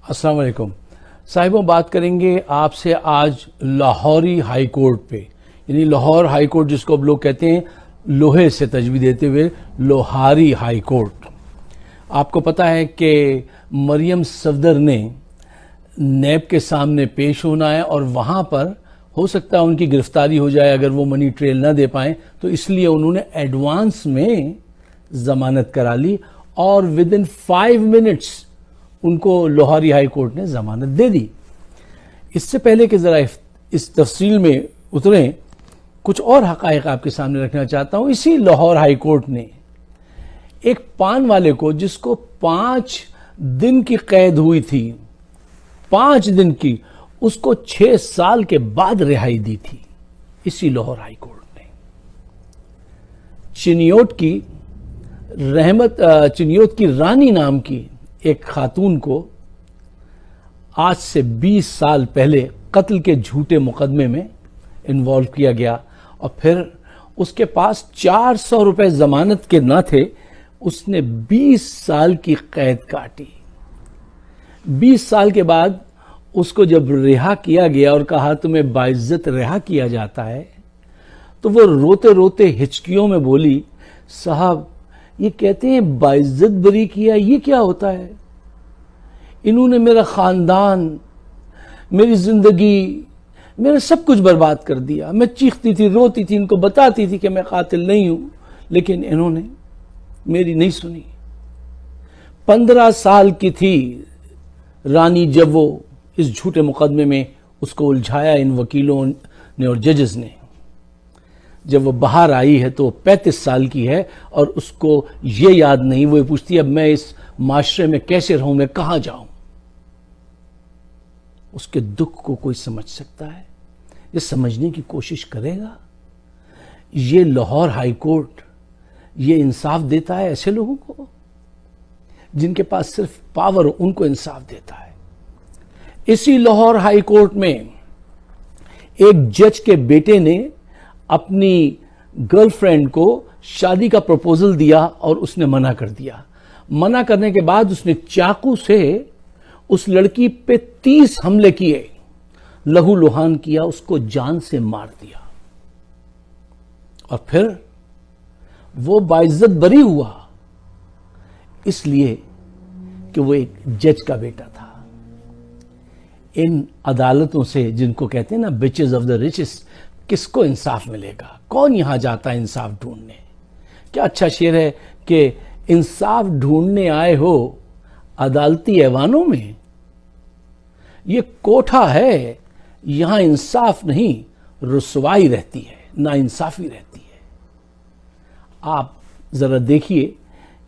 अस्सलाम वालेकुम साहिबों, बात करेंगे आपसे आज लाहौरी हाई कोर्ट पे, यानी लाहौर हाई कोर्ट जिसको अब लोग कहते हैं लोहे से तजवीज़ देते हुए लोहारी हाई कोर्ट। आपको पता है कि मरियम सफदर ने नैब के सामने पेश होना है और वहाँ पर हो सकता है उनकी गिरफ्तारी हो जाए अगर वो मनी ट्रेल ना दे पाएँ, तो इसलिए उन्होंने एडवांस में ज़मानत करा ली और विद इन 5 मिनट्स उनको लाहौरी हाई कोर्ट ने जमानत दे दी। इससे पहले कि जरा इस तफसील में उतरें, कुछ और हकायक आपके सामने रखना चाहता हूं। इसी लाहौर हाई कोर्ट ने एक पान वाले को, जिसको 5 दिन की कैद हुई थी, 5 दिन की, उसको 6 साल के बाद रिहाई दी थी। इसी लाहौर हाई कोर्ट ने चिनियोट की रानी नाम की एक खातून को आज से 20 साल पहले कत्ल के झूठे मुकदमे में इन्वॉल्व किया गया और फिर उसके पास 400 रुपए जमानत के न थे, उसने 20 साल की कैद काटी। 20 साल के बाद उसको जब रिहा किया गया और कहा तुम्हें बाइज्जत रिहा किया जाता है, तो वो रोते रोते हिचकियों में बोली, साहब ये कहते हैं बाइज्जत बरी किया, ये क्या होता है? इन्होंने मेरा खानदान, मेरी जिंदगी, मेरा सब कुछ बर्बाद कर दिया। मैं चीखती थी, रोती थी, इनको बताती थी कि मैं कातिल नहीं हूं, लेकिन इन्होंने मेरी नहीं सुनी। 15 साल की थी रानी जब वो इस झूठे मुकदमे में उसको उलझाया इन वकीलों ने और जजेस ने। जब वो बाहर आई है तो 35 साल की है और उसको ये याद नहीं, वो पूछती है अब मैं इस माशरे में कैसे रहूं, मैं कहां जाऊं। उसके दुख को कोई समझ सकता है? ये समझने की कोशिश करेगा? ये लाहौर हाई कोर्ट ये इंसाफ देता है ऐसे लोगों को जिनके पास सिर्फ पावर, उनको इंसाफ देता है। इसी लाहौर हाई कोर्ट में एक जज के बेटे ने अपनी गर्लफ्रेंड को शादी का प्रपोजल दिया और उसने मना कर दिया। मना करने के बाद उसने चाकू से उस लड़की पे 30 हमले किए, लहू लुहान किया, उसको जान से मार दिया और फिर वो बाइज्जत बरी हुआ इसलिए कि वो एक जज का बेटा था। इन अदालतों से, जिनको कहते हैं ना बिचेस ऑफ द रिचेस, किसको इंसाफ मिलेगा? कौन यहां जाता है इंसाफ ढूंढने? क्या अच्छा शेर है कि इंसाफ ढूंढने आए हो अदालती ऐवानों में। ये कोठा है, यहां इंसाफ नहीं रुसवाई रहती है, ना इंसाफी रहती है। आप जरा देखिए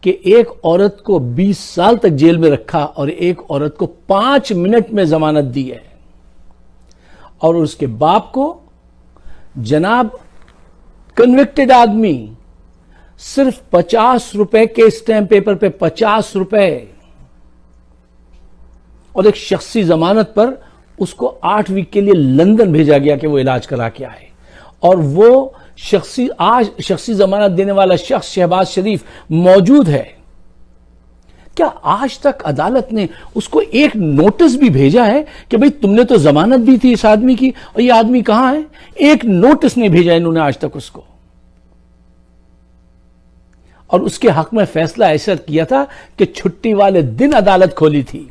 कि एक औरत को 20 साल तक जेल में रखा और एक औरत को 5 मिनट में जमानत दी है और उसके बाप को, जनाब कन्विक्टेड आदमी, सिर्फ 50 रुपए के स्टैंप पेपर पे 50 रुपए और एक शख्सी जमानत पर उसको 8 वीक के लिए लंदन भेजा गया कि वो इलाज करा के आए। और वो शख्सी जमानत देने वाला शख्स शहबाज शरीफ मौजूद है। क्या आज तक अदालत ने उसको एक नोटिस भी भेजा है कि भाई तुमने तो जमानत दी थी इस आदमी की और ये आदमी कहां है? एक नोटिस नहीं भेजा इन्होंने आज तक उसको। और उसके हक में फैसला ऐसा किया था कि छुट्टी वाले दिन अदालत खोली थी।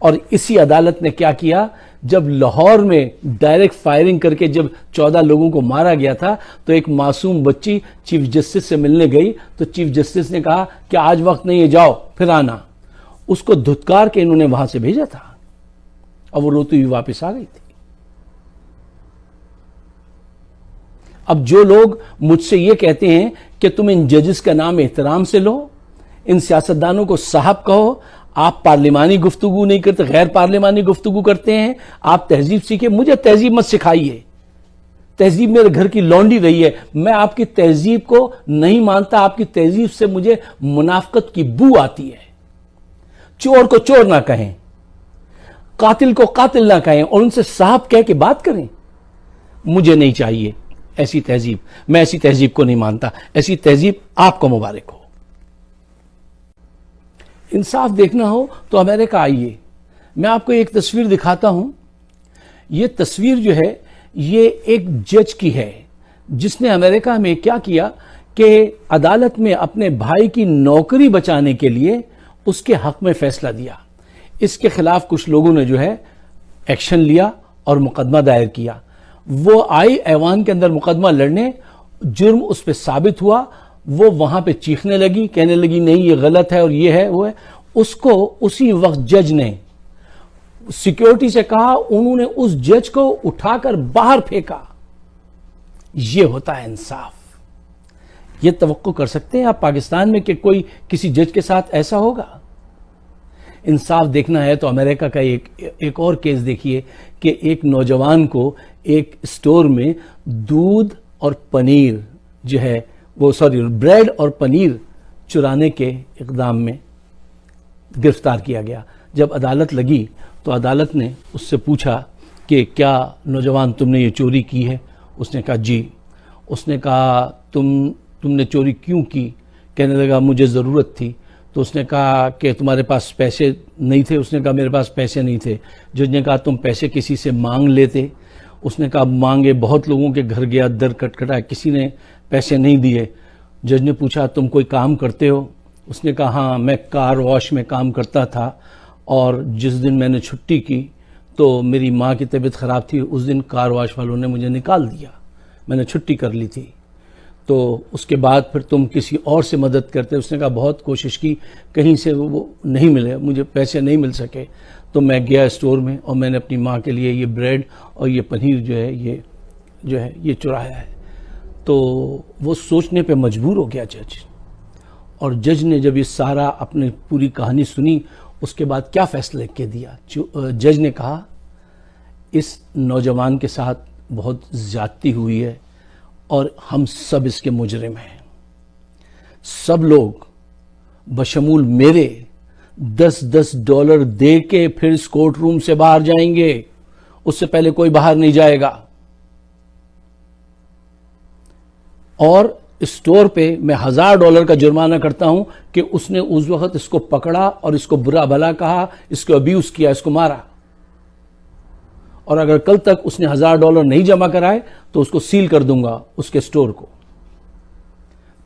और इसी अदालत ने क्या किया, जब लाहौर में डायरेक्ट फायरिंग करके जब 14 लोगों को मारा गया था, तो एक मासूम बच्ची चीफ जस्टिस से मिलने गई तो चीफ जस्टिस ने कहा कि आज वक्त नहीं है, जाओ फिर आना। उसको धुतकार के इन्होंने वहां से भेजा था और वो रोती हुई वापस आ गई थी। अब जो लोग मुझसे ये कहते हैं कि तुम इन जजेस का नाम एहतराम से लो, इन सियासतदानों को साहब कहो, आप पार्लिमानी गुफ्तगू नहीं करते, गैर पार्लिमानी गुफ्तगू करते हैं, आप तहजीब सीखे। मुझे तहजीब मत सिखाइए, तहजीब मेरे घर की लौंडी रही है। मैं आपकी तहजीब को नहीं मानता, आपकी तहजीब से मुझे मुनाफकत की बू आती है। चोर को चोर ना कहें, कातिल को कातिल ना कहें और उनसे साहब कह के बात करें। मुझे नहीं चाहिए ऐसी तहजीब, मैं ऐसी तहजीब को नहीं मानता। ऐसी तहजीब आपको मुबारक हो। इंसाफ देखना हो तो अमेरिका आइए। मैं आपको एक तस्वीर दिखाता हूं। ये तस्वीर जो है ये एक जज की है जिसने अमेरिका में क्या किया कि अदालत में अपने भाई की नौकरी बचाने के लिए उसके हक में फैसला दिया। इसके खिलाफ कुछ लोगों ने जो है एक्शन लिया और मुकदमा दायर किया। वो आई ऐवान के अंदर मुकदमा लड़ने, जुर्म उस पर साबित हुआ। वो वहां पे चीखने लगी, कहने लगी नहीं ये गलत है और ये है वो है। उसको उसी वक्त जज ने सिक्योरिटी से कहा, उन्होंने उस जज को उठाकर बाहर फेंका। ये होता है इंसाफ। ये तवक्को कर सकते हैं आप पाकिस्तान में कि कोई किसी जज के साथ ऐसा होगा? इंसाफ देखना है तो अमेरिका का एक और केस देखिए कि एक नौजवान को एक स्टोर में दूध और पनीर जो है वो ब्रेड और पनीर चुराने के इक़दाम में गिरफ्तार किया गया। जब अदालत लगी तो अदालत ने उससे पूछा कि क्या नौजवान तुमने ये चोरी की है? उसने कहा जी। उसने कहा तुमने चोरी क्यों की? कहने लगा मुझे ज़रूरत थी। तो उसने कहा कि तुम्हारे पास पैसे नहीं थे? उसने कहा मेरे पास पैसे नहीं थे। जज ने कहा तुम पैसे किसी से मांग लेते? उसने कहा मांगे, बहुत लोगों के घर गया, दर खटखटाया, किसी ने पैसे नहीं दिए। जज ने पूछा तुम कोई काम करते हो? उसने कहा हाँ मैं कार वॉश में काम करता था और जिस दिन मैंने छुट्टी की तो मेरी माँ की तबीयत ख़राब थी, उस दिन कार वॉश वालों ने मुझे निकाल दिया, मैंने छुट्टी कर ली थी। तो उसके बाद फिर तुम किसी और से मदद करते? उसने कहा बहुत कोशिश की, कहीं से वो नहीं मिले, मुझे पैसे नहीं मिल सके। तो मैं गया स्टोर में और मैंने अपनी माँ के लिए ये ब्रेड और ये पनीर जो है ये चुराया है। तो वो सोचने पे मजबूर हो गया जज। और जज ने जब ये सारा अपनी पूरी कहानी सुनी उसके बाद क्या फैसला के दिया? जज ने कहा इस नौजवान के साथ बहुत ज्यादती हुई है और हम सब इसके मुजरिम हैं। सब लोग बशमूल मेरे $10 दे के फिर इस कोर्ट रूम से बाहर जाएंगे, उससे पहले कोई बाहर नहीं जाएगा। और स्टोर पे मैं $1000 का जुर्माना करता हूं कि उसने उस वक्त इसको पकड़ा और इसको बुरा भला कहा, इसको अब्यूज किया, इसको मारा। और अगर कल तक उसने $1000 नहीं जमा कराए तो उसको सील कर दूंगा उसके स्टोर को।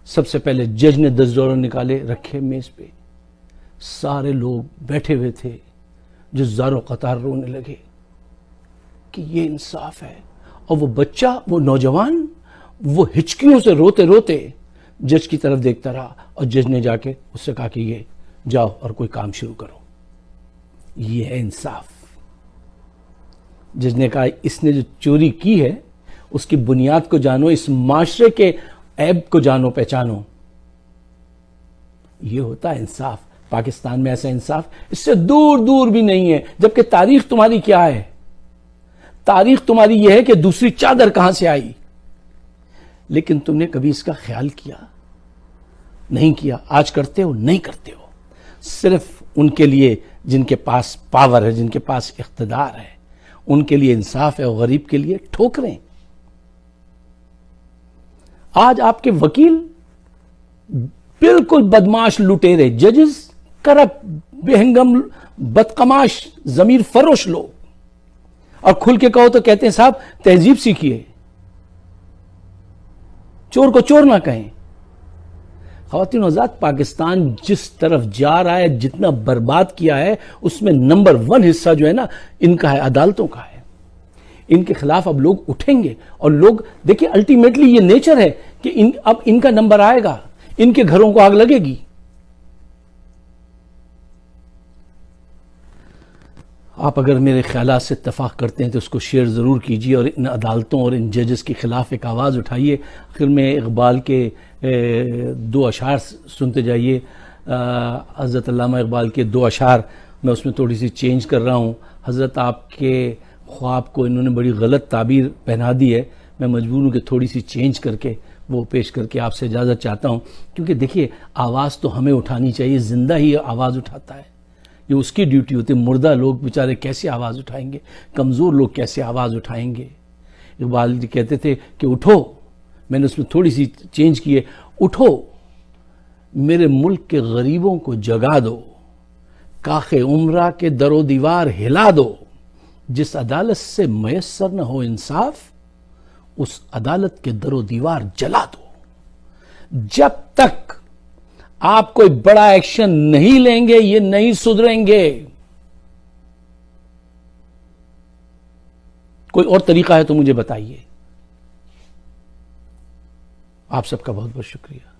सबसे पहले जज ने $10 निकाले, रखे मेज पे। सारे लोग बैठे हुए थे जो ज़ारो कतार रोने लगे कि ये इंसाफ है। और वो बच्चा, वो नौजवान, वो हिचकियों से रोते रोते जज की तरफ देखता रहा और जज ने जाके उससे कहा कि ये जाओ और कोई काम शुरू करो। ये है इंसाफ। जज ने कहा इसने जो चोरी की है उसकी बुनियाद को जानो, इस माशरे के ऐब को जानो, पहचानो। ये होता है इंसाफ। पाकिस्तान में ऐसा इंसाफ इससे दूर दूर भी नहीं है। जबकि तारीख तुम्हारी क्या है? तारीख तुम्हारी यह है कि दूसरी चादर कहां से आई। लेकिन तुमने कभी इसका ख्याल किया? नहीं किया। आज करते हो? नहीं करते हो। सिर्फ उनके लिए जिनके पास पावर है, जिनके पास इख्तिदार है, उनके लिए इंसाफ है और गरीब के लिए ठोकरें। आज आपके वकील बिल्कुल बदमाश, लुटेरे, जजेस करप्ट, बेहंगम, बदकमाश, जमीर फरोश लोग। और खुल के कहो तो कहते हैं साहब तहजीब सीखिए, चोर को चोर ना कहें। ख़वातीन हज़रात, पाकिस्तान जिस तरफ जा रहा है, जितना बर्बाद किया है, उसमें नंबर 1 हिस्सा जो है ना इनका है, अदालतों का है। इनके खिलाफ अब लोग उठेंगे और लोग देखिए, अल्टीमेटली ये नेचर है कि अब इनका नंबर आएगा, इनके घरों को आग लगेगी। आप अगर मेरे ख्यालात से इत्तफाक करते हैं तो उसको शेयर ज़रूर कीजिए और इन अदालतों और इन जजेस के ख़िलाफ़ एक आवाज़ उठाइए। आखिर में इकबाल के 2 अशार सुनते जाइए। हज़रत अल्लामा इकबाल के 2 अशार मैं उसमें थोड़ी सी चेंज कर रहा हूँ। हज़रत आपके ख्वाब को इन्होंने बड़ी गलत ताबीर पहना दी है, मैं मजबूर हूँ कि थोड़ी सी चेंज करके वो पेश करके आपसे इजाज़त चाहता हूँ। क्योंकि देखिए, आवाज़ तो हमें उठानी चाहिए, ज़िंदा ही आवाज़ उठाता है, ये उसकी ड्यूटी होती है। मुर्दा लोग बेचारे कैसे आवाज़ उठाएंगे, कमज़ोर लोग कैसे आवाज़ उठाएंगे। इकबाल जी कहते थे कि उठो, मैंने उसमें थोड़ी सी चेंज की है, उठो मेरे मुल्क के गरीबों को जगा दो, काखे उम्रा के दरो दीवार हिला दो। जिस अदालत से मयसर न हो इंसाफ, उस अदालत के दरो दीवार जला दो। जब तक आप कोई बड़ा एक्शन नहीं लेंगे, ये नहीं सुधरेंगे। कोई और तरीका है तो मुझे बताइए। आप सबका बहुत बहुत शुक्रिया।